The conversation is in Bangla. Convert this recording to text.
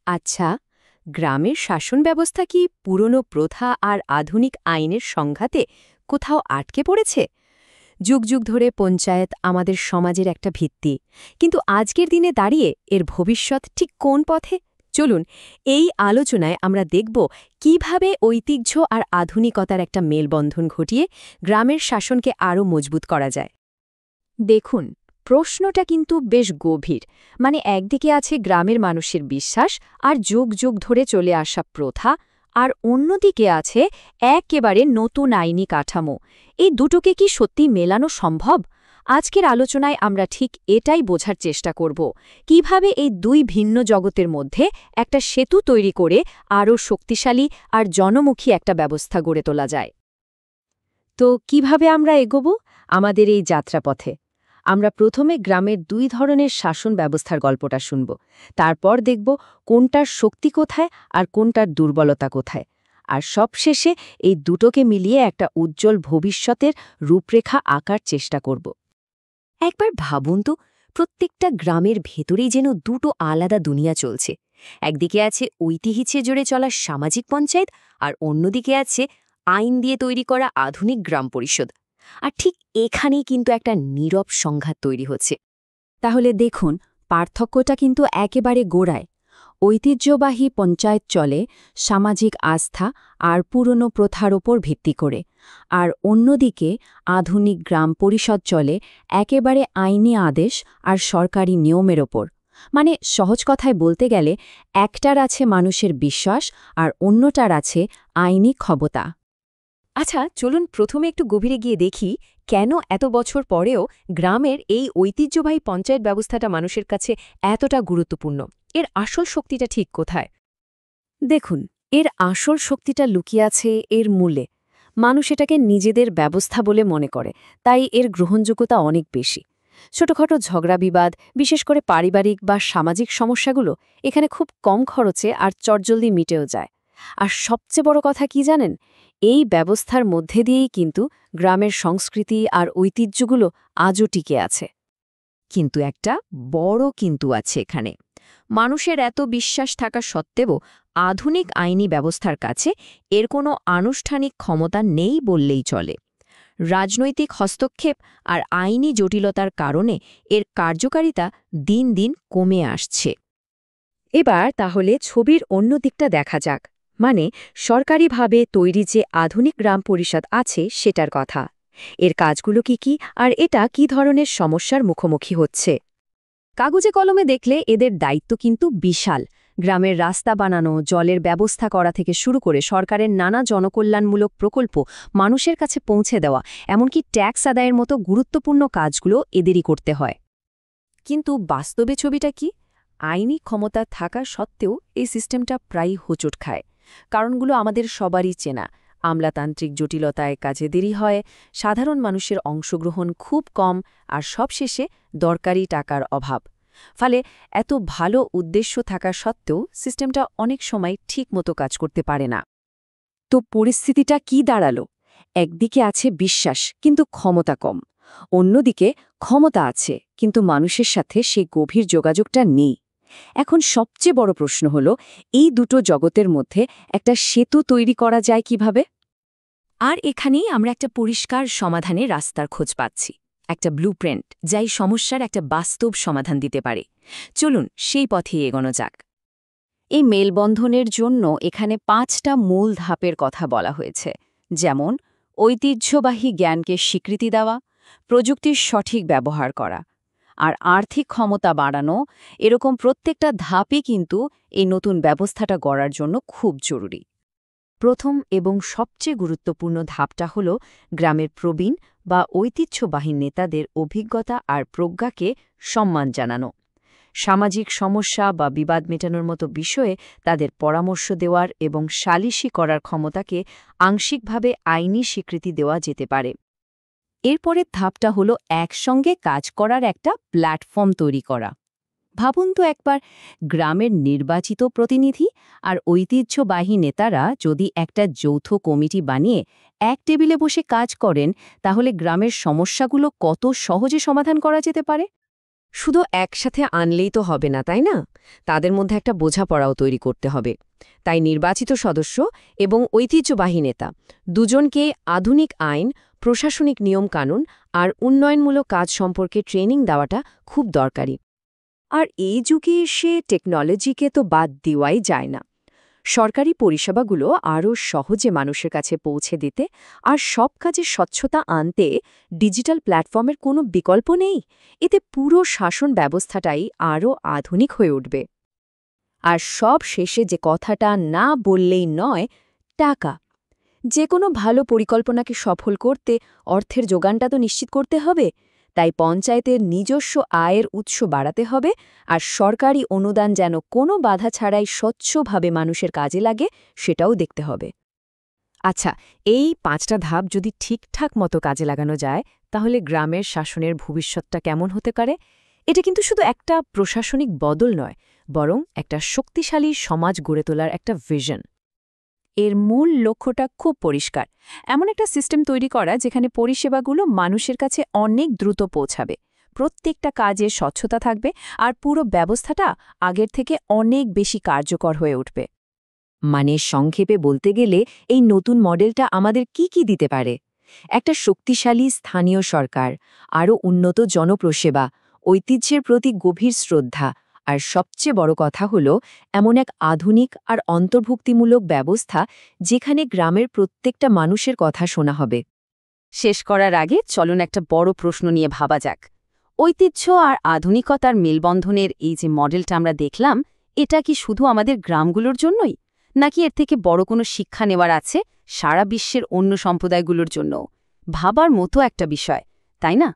আচ্ছা, গ্রামের শাসন ব্যবস্থা কি পুরনো প্রথা আর আধুনিক আইনের সংঘাতে কোথাও আটকে পড়েছে? যুগ যুগ ধরে পঞ্চায়েত আমাদের সমাজের একটা ভিত্তি, কিন্তু আজকের দিনে দাঁড়িয়ে এর ভবিষ্যৎ ঠিক কোন পথে? চলুন, এই আলোচনায় আমরা দেখব কিভাবে ঐতিহ্য আর আধুনিকতার একটা মেলবন্ধন ঘটিয়ে গ্রামের শাসনকে আরও মজবুত করা যায়। দেখুন, প্রশ্নটা কিন্তু বেশ গভীর। মানে একদিকে আছে গ্রামের মানুষের বিশ্বাস আর যুগ যুগ ধরে চলে আসা প্রথা, আর অন্যদিকে আছে একেবারে নতুন আইনি কাঠামো। এই দুটোকে কি সত্যি মেলানো সম্ভব? আজকের আলোচনায় আমরা ঠিক এটাই বোঝার চেষ্টা করব, কিভাবে এই দুই ভিন্ন জগতের মধ্যে একটা সেতু তৈরি করে আরও শক্তিশালী আর জনমুখী একটা ব্যবস্থা গড়ে তোলা যায়। তো কিভাবে আমরা এগোব আমাদের এই যাত্রাপথে? আমরা প্রথমে গ্রামের দুই ধরনের শাসন ব্যবস্থার গল্পটা শুনব, তারপর দেখব কোনটার শক্তি কোথায় আর কোনটার দুর্বলতা কোথায়, আর সবশেষে এই দুটোকে মিলিয়ে একটা উজ্জ্বল ভবিষ্যতের রূপরেখা আঁকার চেষ্টা করব। একবার ভাবুন তো, প্রত্যেকটা গ্রামের ভেতরেই যেন দুটো আলাদা দুনিয়া চলছে। একদিকে আছে ঐতিহ্যে জুড়ে চলা সামাজিক পঞ্চায়েত, আর অন্যদিকে আছে আইন দিয়ে তৈরি করা আধুনিক গ্রাম পরিষদ। আর ঠিক এখানেই কিন্তু একটা নীরব সংঘাত তৈরি হচ্ছে। তাহলে দেখুন, পার্থক্যটা কিন্তু একেবারে গোড়ায়। ঐতিহ্যবাহী পঞ্চায়েত চলে সামাজিক আস্থা আর পুরনো প্রথার ওপর ভিত্তি করে, আর অন্যদিকে আধুনিক গ্রাম পরিষদ চলে একেবারে আইনি আদেশ আর সরকারি নিয়মের ওপর। মানে সহজ কথায় বলতে গেলে, একটার আছে মানুষের বিশ্বাস আর অন্যটার আছে আইনি ক্ষমতা। আচ্ছা, চলুন প্রথমে একটু গভীরে গিয়ে দেখি কেন এত বছর পরেও গ্রামের এই ঐতিহ্যবাহী পঞ্চায়েত ব্যবস্থাটা মানুষের কাছে এতটা গুরুত্বপূর্ণ। এর আসল শক্তিটা ঠিক কোথায়? দেখুন, এর আসল শক্তিটা লুকিয়ে আছে এর মূলে। মানুষ এটাকে নিজেদের ব্যবস্থা বলে মনে করে, তাই এর গ্রহণযোগ্যতা অনেক বেশি। ছোটখাটো ঝগড়া বিবাদ, বিশেষ করে পারিবারিক বা সামাজিক সমস্যাগুলো এখানে খুব কম খরচে আর চটজলদি মিটেও যায়। আর সবচেয়ে বড় কথা কি জানেন? এই ব্যবস্থার মধ্যে দিয়েই কিন্তু গ্রামের সংস্কৃতি আর ঐতিহ্যগুলো আজও টিকে আছে। কিন্তু একটা বড় কিন্তু আছে এখানে। মানুষের এত বিশ্বাস থাকা সত্ত্বেও আধুনিক আইনি ব্যবস্থার কাছে এর কোনো আনুষ্ঠানিক ক্ষমতা নেই বললেই চলে। রাজনৈতিক হস্তক্ষেপ আর আইনি জটিলতার কারণে এর কার্যকারিতা দিন দিন কমে আসছে। এবার তাহলে ছবির অন্য দিকটা দেখা যাক, মানে সরকারিভাবে তৈরি যে আধুনিক গ্রাম পরিষদ আছে সেটার কথা। এর কাজগুলো কি আর এটা কি ধরনের সমস্যার মুখোমুখি হচ্ছে? কাগজে কলমে দেখলে এদের দায়িত্ব কিন্তু বিশাল। গ্রামের রাস্তা বানানো, জলের ব্যবস্থা করা থেকে শুরু করে সরকারের নানা জনকল্যাণমূলক প্রকল্প মানুষের কাছে পৌঁছে দেওয়া, এমনকি ট্যাক্স আদায়ের মতো গুরুত্বপূর্ণ কাজগুলো এদেরই করতে হয়। কিন্তু বাস্তবে ছবিটা কি? আইনি ক্ষমতা থাকা সত্ত্বেও এই সিস্টেমটা প্রায়ই হোঁচট খায়। কারণগুলো আমাদের সবারই চেনা। আমলাতান্ত্রিক জটিলতায় কাজে দেরি হয়, সাধারণ মানুষের অংশগ্রহণ খুব কম, আর সবশেষে দরকারি টাকার অভাব। ফলে এত ভালো উদ্দেশ্য থাকা সত্ত্বেও সিস্টেমটা অনেক সময় ঠিকমতো কাজ করতে পারে না। তো পরিস্থিতিটা কি দাঁড়ালো? একদিকে আছে বিশ্বাস, কিন্তু ক্ষমতা কম। অন্যদিকে ক্ষমতা আছে, কিন্তু মানুষের সাথে সেই গভীর যোগাযোগটা নেই। এখন সবচেয়ে বড় প্রশ্ন হল, এই দুটো জগতের মধ্যে একটা সেতু তৈরি করা যায় কিভাবে? আর এখানেই আমরা একটা পরিষ্কার সমাধানের রাস্তার খোঁজ পাচ্ছি, একটা ব্লুপ্রিন্ট যা এই সমস্যার একটা বাস্তব সমাধান দিতে পারে। চলুন সেই পথেই এগোনো যাক। এই মেলবন্ধনের জন্য এখানে 5টা মূল ধাপের কথা বলা হয়েছে, যেমন ঐতিহ্যবাহী জ্ঞানকে স্বীকৃতি দেওয়া, প্রযুক্তির সঠিক ব্যবহার করা, আর আর্থিক ক্ষমতা বাড়ানো। এরকম প্রত্যেকটা ধাপই কিন্তু এই নতুন ব্যবস্থাটা গড়ার জন্য খুব জরুরি। প্রথম এবং সবচেয়ে গুরুত্বপূর্ণ ধাপটা হল গ্রামের প্রবীণ বা ঐতিহ্যবাহী নেতাদের অভিজ্ঞতা আর প্রজ্ঞাকে সম্মান জানানো। সামাজিক সমস্যা বা বিবাদ মেটানোর মতো বিষয়ে তাদের পরামর্শ দেওয়ার এবং সালিশি করার ক্ষমতাকে আংশিকভাবে আইনি স্বীকৃতি দেওয়া যেতে পারে। এরপরের ধাপটা হল একসঙ্গে কাজ করার একটা প্ল্যাটফর্ম তৈরি করা। ভাবুন তো একবার, গ্রামের নির্বাচিত প্রতিনিধি আর ঐতিহ্যবাহী নেতারা যদি একটা যৌথ কমিটি বানিয়ে এক টেবিলে বসে কাজ করেন, তাহলে গ্রামের সমস্যাগুলো কত সহজে সমাধান করা যেতে পারে। শুধু একসাথে আনলেই তো হবে না, তাই না? তাদের মধ্যে একটা বোঝাপড়াও তৈরি করতে হবে। তাই নির্বাচিত সদস্য এবং ঐতিহ্যবাহী নেতা দুজনকে আধুনিক আইন, প্রশাসনিক নিয়মকানুন আর উন্নয়নমূলক কাজ সম্পর্কে ট্রেনিং দেওয়াটা খুব দরকারি। আর এই যুগে এসে টেকনোলজিকে তো বাদ দেওয়াই যায় না। সরকারি পরিষেবাগুলো আরও সহজে মানুষের কাছে পৌঁছে দিতে আর সব কাজে স্বচ্ছতা আনতে ডিজিটাল প্ল্যাটফর্মের কোনো বিকল্প নেই। এতে পুরো শাসন ব্যবস্থাটাই আরও আধুনিক হয়ে উঠবে। আর সব শেষে যে কথাটা না বললেই নয়, টাকা। যে কোনো ভালো পরিকল্পনাকে সফল করতে অর্থের যোগানটা তো নিশ্চিত করতে হবে। তাই পঞ্চায়েতের নিজস্ব আয়ের উৎস বাড়াতে হবে, আর সরকারি অনুদান যেন কোনো বাধা ছাড়াই স্বচ্ছভাবে মানুষের কাজে লাগে সেটাও দেখতে হবে। আচ্ছা, এই 5টা ধাপ যদি ঠিকঠাক মতো কাজে লাগানো যায়, তাহলে গ্রামের শাসনের ভবিষ্যৎটা কেমন হতে পারে? এটা কিন্তু শুধু একটা প্রশাসনিক বদল নয়, বরং একটা শক্তিশালী সমাজ গড়ে তোলার একটা ভিশন। এর মূল লক্ষ্যটা খুব পরিষ্কার, এমন একটা সিস্টেম তৈরি করা যেখানে পরিষেবাগুলো মানুষের কাছে অনেক দ্রুত পৌঁছাবে, প্রত্যেকটা কাজে স্বচ্ছতা থাকবে, আর পুরো ব্যবস্থাটা আগের থেকে অনেক বেশি কার্যকর হয়ে উঠবে। মানে সংক্ষেপে বলতে গেলে এই নতুন মডেলটা আমাদের কি দিতে পারে? একটা শক্তিশালী স্থানীয় সরকার, আরও উন্নত জনপ্রসেবা, ঐতিহ্যের প্রতি গভীর শ্রদ্ধা, আর সবচেয়ে বড় কথা হলো এমন এক আধুনিক আর অন্তর্ভুক্তিমূলক ব্যবস্থা যেখানে গ্রামের প্রত্যেকটা মানুষের কথা শোনা হবে। শেষ করার আগে চলুন একটা বড় প্রশ্ন নিয়ে ভাবা যাক। ঐতিহ্য আর আধুনিকতার মেলবন্ধনের এই যে মডেলটা আমরা দেখলাম, এটা কি শুধু আমাদের গ্রামগুলোর জন্যই, নাকি এর থেকে বড় কোনো শিক্ষা নেওয়ার আছে সারা বিশ্বের অন্য সম্প্রদায়গুলোর জন্য? ভাবার মতো একটা বিষয়, তাই না?